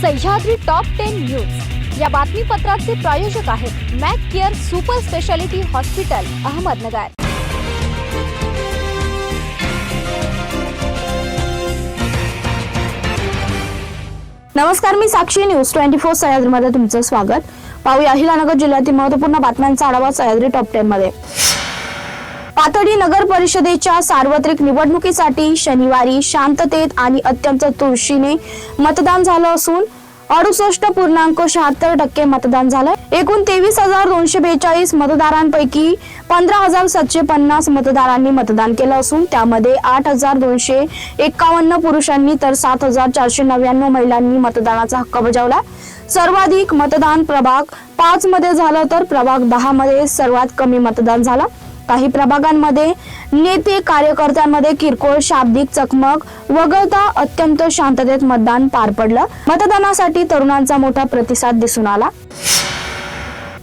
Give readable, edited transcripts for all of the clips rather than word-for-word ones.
Sahyadri top 10 news या बातमीपत्राचे प्रायोजक आहेत Mac care super speciality hospital Ahmednagar. नमस्कार, मी साक्षी न्यूज 24 सह्याद्रीमध्ये तुमचं स्वागत। पाहूया अहिलानगर जिल्ह्यातील महत्त्वपूर्ण बातम्यांचा आढावा सह्याद्री टॉप 10 मध्ये। पाथर्डी नगर परिषदेच्या सार्वत्रिक निवडणुकीसाठी शनिवारी शांततेत आणि अत्यंत तुळशीने मतदान झालं असून 68.76% मतदान झालं। एकूण 23,242 मतदारांपैकी 15,750 मतदारांनी मतदान केलं असून त्यामध्ये 8,251 पुरुषांनी तर 7,499 महिलांनी मतदानाचा हक्क बजावला। सर्वाधिक मतदान प्रभाग 5 मध्ये झालं तर प्रभाग 10 मध्ये सर्वात कमी मतदान झालं। काही प्रभागांमध्ये नेते कार्यकर्त्यांमध्ये किरकोळ शाब्दिक चकमक वगळता अत्यंत शांततेत मतदान पार पडलं। मतदानासाठी तरुणांचा मोठा प्रतिसाद दिसून आला।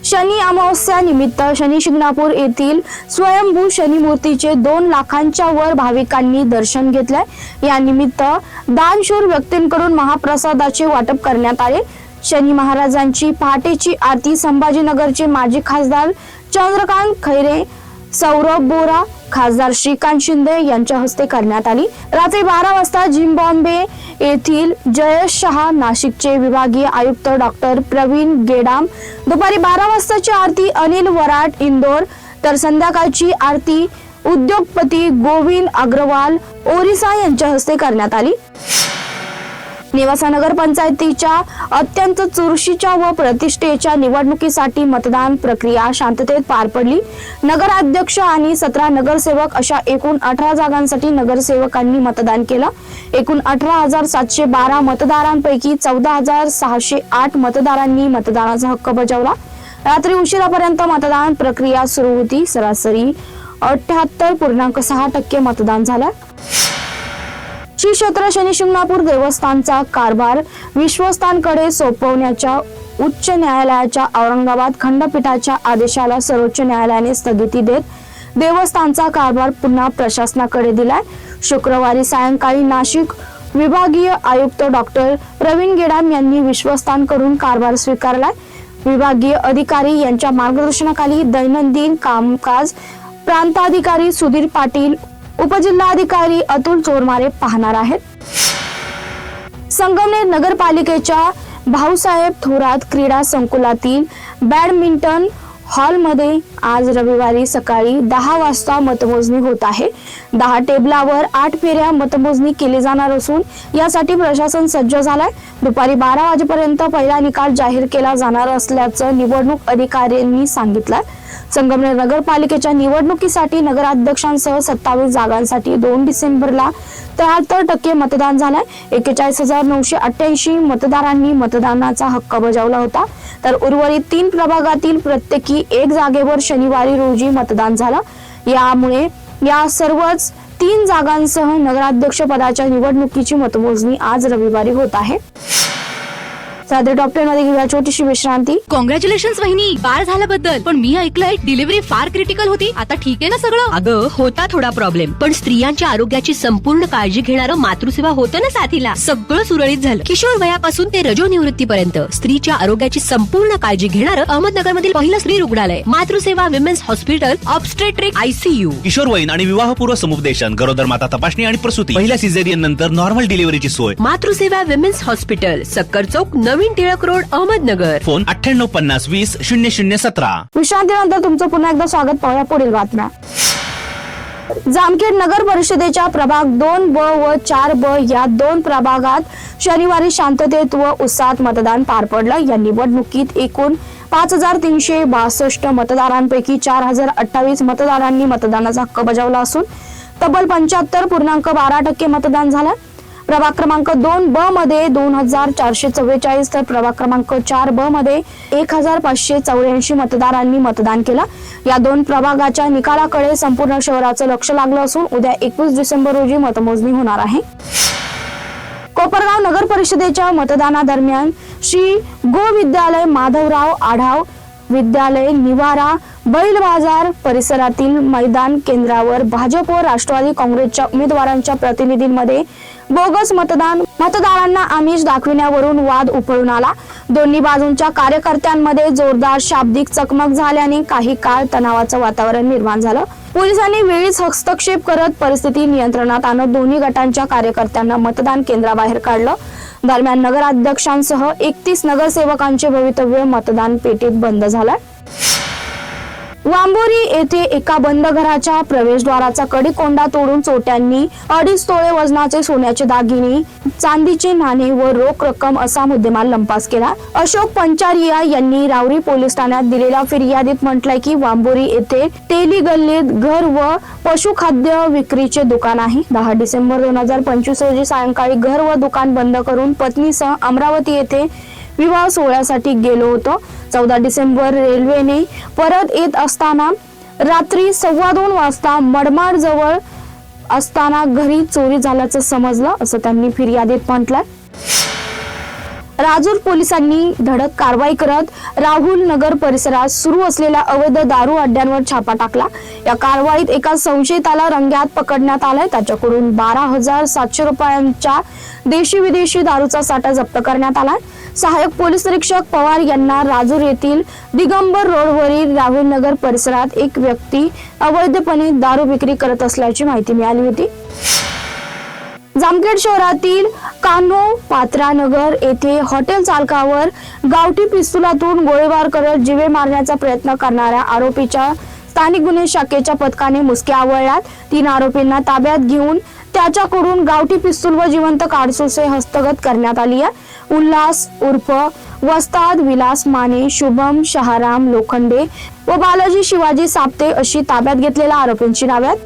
शनी अमावस्या निमित्त शनी शिंगणापूर येथील स्वयंभू शनी मूर्तीचे 2 लाखांच्या वर भाविकांनी दर्शन घेतले। या निमित्त दानशूर व्यक्तींकडून महाप्रसादाचे वाटप करण्यात आले। शनी महाराजांची पहाटेची आरती संभाजीनगरचे माजी खासदार चंद्रकांत खैरे, सौरभ बोरा, खासदार श्रीकांत शिंदे यांच्या हस्ते करण्यात आली। रात्री 12 वाजता झिम्बाब्वे येथील जयेश शहा, नाशिकचे विभागीय आयुक्त डॉक्टर प्रवीण गेडाम, दुपारी 12 वाजताची आरती अनिल वराट इंदोर, तर संध्याकाळची आरती उद्योगपती गोविंद अग्रवाल ओरिसा यांच्या हस्ते करण्यात आली। नेवासा नगर पंचायतीच्या अत्यंत चुरशीच्या व प्रतिष्ठेच्या निवडणुकीसाठी मतदान प्रक्रिया शांततेत पार पडली। नगराध्यक्ष आणि 17 नगरसेवक अशा एकूण 18 जागांसाठी नगरसेवकांनी मतदान केलं। एकूण 18,712 मतदारांपैकी 14,608 मतदारांनी मतदानाचा हक्क बजावला। रात्री उशिरापर्यंत मतदान प्रक्रिया सुरू होती। सरासरी 78.6% मतदान झालं। श्री क्षेत्र शनी शिंगणापूर देवस्थानचा कारभार विश्वस्तांकडे सोपवण्याच्या उच्च न्यायालयाच्या औरंगाबाद खंडपीठाच्या आदेशाला सर्वोच्च न्यायालयाने स्थगिती देत देवस्थानचा कारभार पुन्हा प्रशासनाकडे दिलाय। शुक्रवारी सायंकाळी नाशिक विभागीय आयुक्त डॉक्टर प्रवीण गेडाम यांनी विश्वस्तांकडून कारभार स्वीकारलाय। विभागीय अधिकारी यांच्या मार्गदर्शनाखाली दैनंदिन कामकाज प्रांताधिकारी सुधीर पाटील, उपजिल्हाधिकारी अतुल चोरमारे पाहणार आहेत। संगमनेर नगरपालिकेच्या भाऊसाहेब थोरात क्रीडा संकुलातील बॅडमिंटन हॉलमध्ये आज रविवारी सकाळी 10 वाजता मतमोजणी होत आहे। 10 टेबलावर 8 फेऱ्या मतमोजणी केली जाणार असून यासाठी प्रशासन सज्ज झालाय। दुपारी 12 वाजेपर्यंत पहिला निकाल जाहीर केला जाणार असल्याचं निवडणूक अधिकाऱ्यांनी सांगितलं। संगमनेर नगरपालिकेच्या निवडणुकीसाठी नगराध्यक्षांसह 27 जागांसाठी 2 डिसेंबरला 73% मतदान झालंय। 41,988 मतदारांनी मतदानाचा हक्क बजावला होता, तर उर्वरित 3 प्रभागातील प्रत्येकी 1 जागेवर शनिवारी रोजी मतदान झालं। यामुळे या सर्वच 3 जागांसह नगराध्यक्ष पदाच्या निवडणुकीची मतमोजणी आज रविवारी होत आहे। सह्याद्री टॉप 10 मध्ये घेऊया छोटीशी विश्रांती। कॉंग्रॅच्युलेशन्स वहिनी, बाळ झाल्याबद्दल। पण मी ऐकलंय डिलिव्हरी फार क्रिटिकल होती। आता ठीक आहे ना सगळं? अगं होता थोडा प्रॉब्लेम, पण स्त्रियांच्या आरोग्याची संपूर्ण काळजी घेणारं मातृसेवा होतं ना साथीला। सगळं सुरळीत झालं। किशोर वयापासून ते रजोनिवृत्तीपर्यंत स्त्रीच्या आरोग्याची संपूर्ण काळजी घेणारं अहमदनगर मधील पहिलं स्त्री रुग्णालय Matruseva women's hospital, obstetric ICU, किशोरवयीन आणि विवाहपूर्व समुपदेशन, गरोदर माता तपासणी आणि प्रसूती, पहिल्या सिझेरियन नंतर नॉर्मल डिलिव्हरीची सोय। मातृसेवा विमेन्स हॉस्पिटल, सक्कर चौक, नवीन टिळक रोड, अहमदनगर। फोन 9850200017। विश्रांतीनंतर तुमचं पुन्हा एकदा स्वागत। पाहूया पुढील बातम्या। जामखेड नगर परिषदेच्या प्रभाग 2B व 4B या 2 प्रभागात शनिवारी शांततेत व उत्साहात मतदान पार पडलं। या निवडणुकीत एकूण 5,362 मतदारांपैकी 4,028 मतदारांनी मतदानाचा हक्क बजावला असून तब्बल 75.12% मतदान झालं। प्रभाग क्रमांक 2B मध्ये 2,444 तर प्रभाग क्रमांक 4B मध्ये 1,584 मतदारांनी मतदान केलं। या 2 प्रभागाच्या निकालाकडे संपूर्ण शहराचं लक्ष लागलं असून उद्या 21 डिसेंबर रोजी मतमोजणी होणार आहे। कोपरगाव नगर परिषदेच्या मतदानादरम्यान श्री गो विद्यालय, माधवराव आढाव विद्यालय, निवारा, बैल बाजार परिसरातील मैदान केंद्रावर भाजप व राष्ट्रवादी काँग्रेसच्या उमेदवारांच्या प्रतिनिधींमध्ये बोगस मतदारांना आमिष दाखविण्यावरून वाद उफाळून आला. दोन्ही बाजूंच्या कार्यकर्त्यांमध्ये जोरदार शाब्दिक चकमक झाल्याने काही काळ तणावाचं वातावरण निर्माण झालं. पोलिसांनी वेळीच हस्तक्षेप करत परिस्थिती नियंत्रणात आणत दोन्ही गटांच्या कार्यकर्त्यांना मतदान केंद्राबाहेर काढलं. दरम्यान नगराध्यक्षांसह 31 नगरसेवकांचे भवितव्य मतदान पेटीत बंद झालं. वांबोरी येथे एका बंद घराच्या प्रवेशद्वाराचा कडेकोंडा तोडून चोरट्यांनी 2.5 तोळे वजनाचे सोन्याचे दागिने, चांदीचे नाणे व रोख रक्कम असा मुद्देमाल लंपास केला. अशोक पंचारिया यांनी राऊरी पोलीस ठाण्यात दिलेल्या फिर्यादीत म्हटलंय की वांबोरी येथे तेली गल्लीत घर व पशुखाद्य विक्रीचे दुकान आहे. 10 डिसेंबर 2025 रोजी सायंकाळी घर व दुकान बंद करून पत्नीसह अमरावती येथे विवाह सोहळ्यासाठी गेलो होतो. 14 डिसेंबर रेल्वेने परत येत असताना रात्री 2:15 वाजता मडमाड जवळ असताना घरी चोरी झाल्याचं समजलं, असं त्यांनी फिर्यादीत म्हटलंय. राजूर पोलिसांनी धडक कारवाई करत राहुल नगर परिसरात सुरू असलेल्या अवैध दारू अड्ड्यांवर छापा टाकला. या कारवाईत एका संशयिताला रंगेहात पकडण्यात आलाय. त्याच्याकडून 12,700 रुपयांच्या देशी विदेशी दारूचा साठा जप्त करण्यात आलाय. सहाय्यक पोलीस निरीक्षक पवार यांना राजूर येथील दिगंबर रोडवरील राहुल नगर परिसरात एक व्यक्ती अवैधपणे दारू विक्री करत असल्याची माहिती मिळाली होती. जामखेड शहरातील कान्हो पात्रा नगर येथे हॉटेल चालकावर गावठी पिस्तुलातून गोळीबार करत जीवे मारण्याचा प्रयत्न करणाऱ्या आरोपीच्या स्थानिक गुन्हे शाखेच्या पथकाने मुसके आवळल्यात. 3 आरोपींना ताब्यात घेऊन त्याच्याकडून गावठी पिस्तूल व जिवंत काडतुसे हस्तगत करण्यात आली आहे. उल्हास उर्फ वस्ताद विलास माने, शुभम शहाराम लोखंडे व बालाजी शिवाजी साप्ते अशी ताब्यात घेतलेल्या आरोपींची नावे आहेत.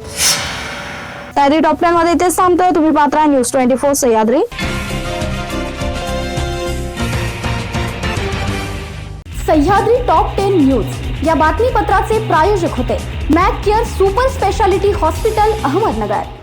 तयारी टॉपलाईन मध्ये इथेच थांबतोय. तुम्ही पाहता news 24 Sahyadri. Sahyadri top 10 news या बातमीपत्राचे प्रायोजक होते Mac care super speciality hospital, Ahmednagar.